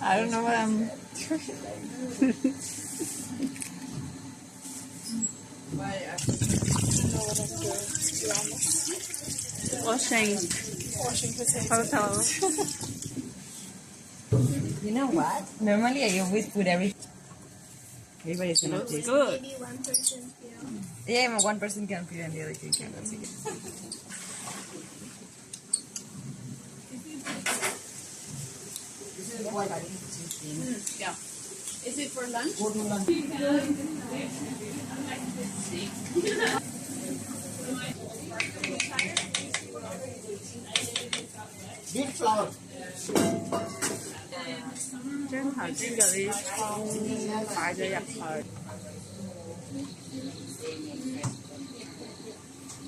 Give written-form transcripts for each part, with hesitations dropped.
I don't know what I'm. Washing potatoes. You know what? Normally I always put everything. Everybody's gonna Looks taste. good. Maybe one person feel. Yeah, one person can peel and the other two can't. That's it. Yeah. Is it for lunch? Big flour. 將頭先嗰啲湯擺咗入去。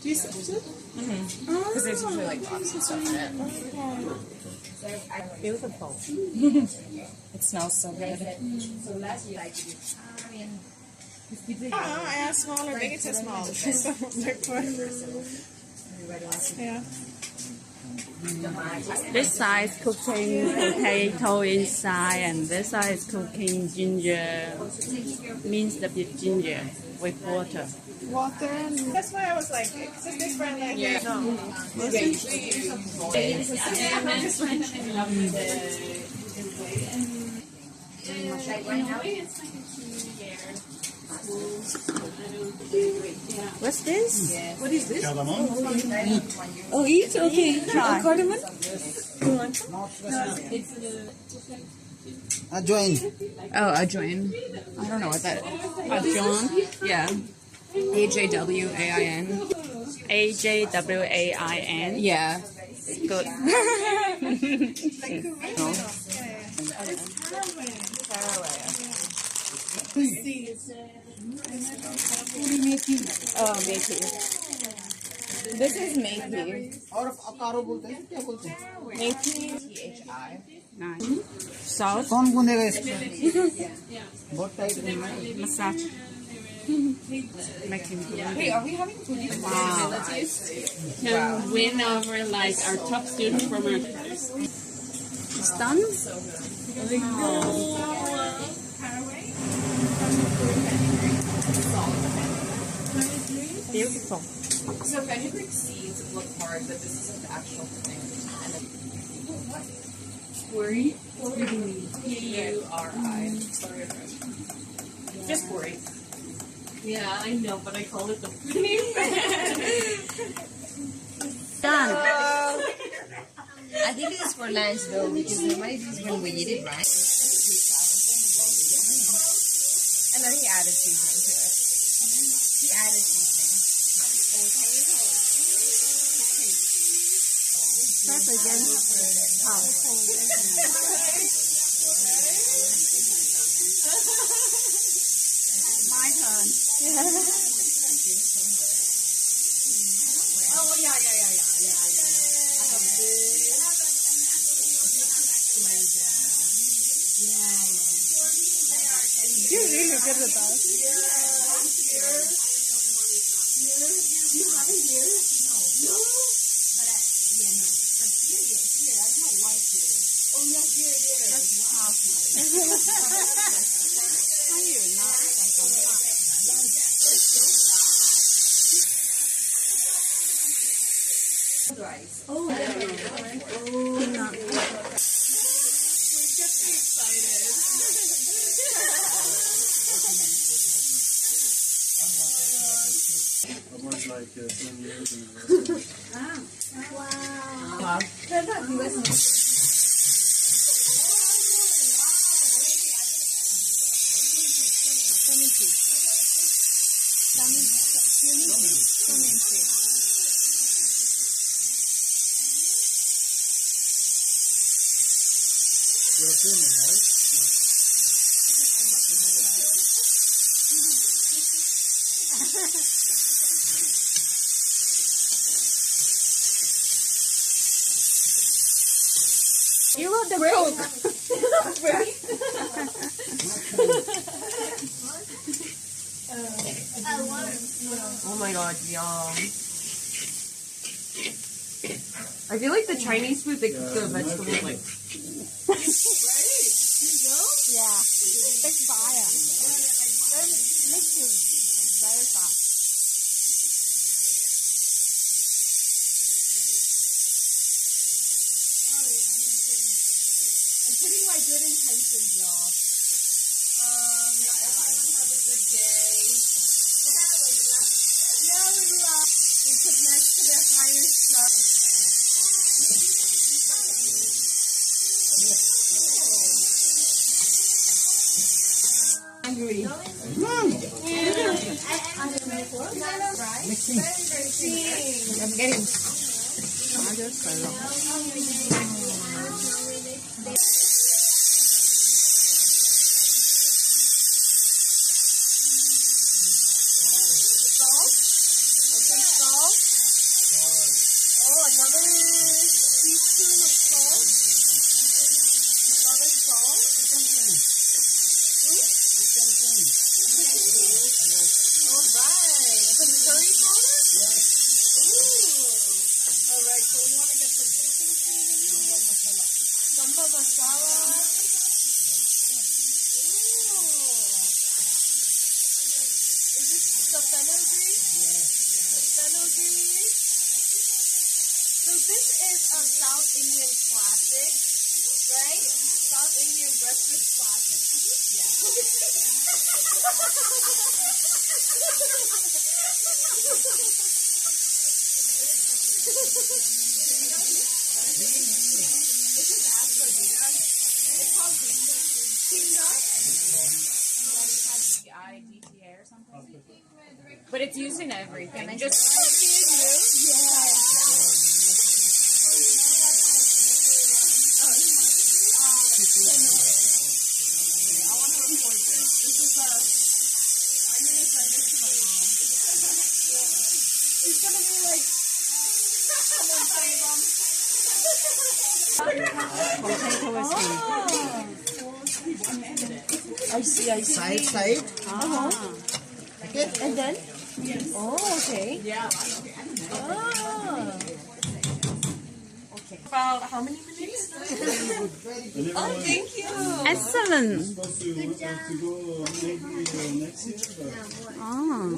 Do you salt it? Because there's usually like rocks and stuff in it. Beautiful. It smells so good. I asked small or big, it says small. Yeah. This side is cooking potato inside, and this side is cooking ginger, minced beef ginger with water. Water. That's why I was like, is this different? Like, Yeah. no. What's this? What is this? Cardamom. Oh, eat? Okay, try. Cardamom? Ajwain. Oh, ajoin. I don't know what that is. Ajon. Yeah. AJWAIN. AJWAIN. Yeah. Good. Oh, methi. This is methi. और अकारो बोलते हैं क्या बोलते हैं? Methi. THI. Nice. Salt. कौन गूंदेगा इसको? बहुत tight है। Massage. Making good. Hey, are we having food Wow. abilities? Can win over like our top student from our class. It's done? Beautiful. So fenugreek seeds look hard, but this isn't the actual thing. Worry? P-U-R-I. Just worry. Yeah, I know, but I call it the Done. I think this is for lunch though, because normally this is when we eat it, right? And then he added seasoning to it. He added seasoning. Start again. My turn. You're really good at that. Almost like 10 years in a You're filming, right? You are the cook. Oh my god, yum. I feel like the Chinese food, they cook the vegetables like. Yeah. Big fire. Then mixing very fast. I'm putting my good intentions, y'all. Everyone have a good day. We put next to the higher stuff. Hungry. I'm getting. or something. But it's used in everything. Just I see. Side. Okay. And then? Oh, okay. yeah. Oh. Okay. About how many minutes? Oh, thank you. Excellent. Supposed to go maybe next year, but Oh.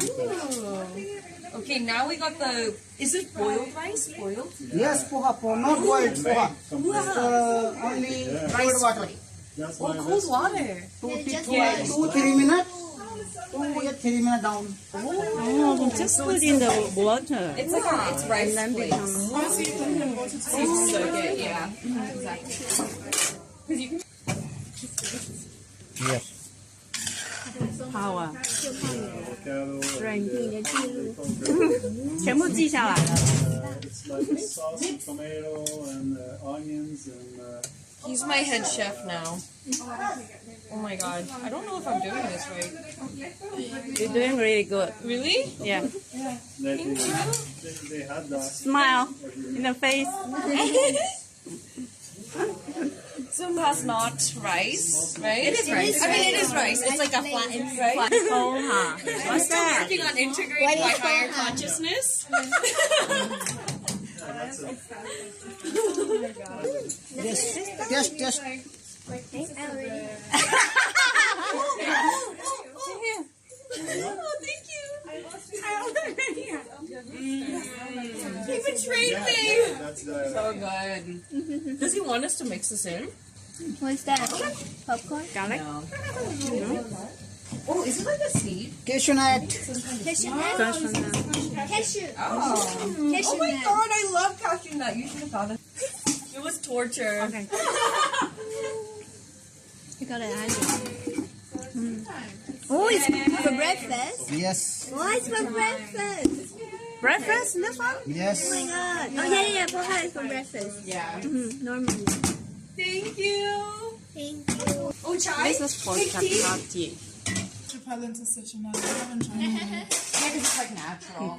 Okay, now we got the. Is it boiled rice? Boiled? yes, poha, not boiled poha. Only cold water. That's Oh, why cold water. 2-3 minutes. 2-3 minutes down. Oh, just put in the water. It's like it's rice And then flakes. become So good, yeah. Exactly. Because you can. Yes. power. Avocado. Strength. And, 全部记下来了。 it's like sauce, tomato, and onions, and He's my head chef now. Oh my god. I don't know if I'm doing this right. You're doing really good. Really? Yeah. they had that. Smile in the face. Zumba's not rice, right? It is rice. I mean, it is rice. It's like a flattened rice. Poha. What's that? Working on integrating my higher consciousness. Just. Oh, thank you. He betrayed me. That's the. So good. Does he want us to mix this in? What's that? Popcorn? Garlic? No. Oh, is it like a seed? Cashew nut. Cashew nut? Cashew. Oh. Cashew Oh my nut. god, I love cashew nut. You should have thought of it. It was torture. Okay. You got it, Oh, it's for breakfast? Yes. Oh, it's for breakfast. Breakfast? This one? Oh Yes. my god. Oh, yeah. Poha is for breakfast. Yeah. Normally. Thank you. Thank you. Oh, chai? This is for chapati. Repellent is such a nice. I haven't tried it. Yeah, because it's like natural.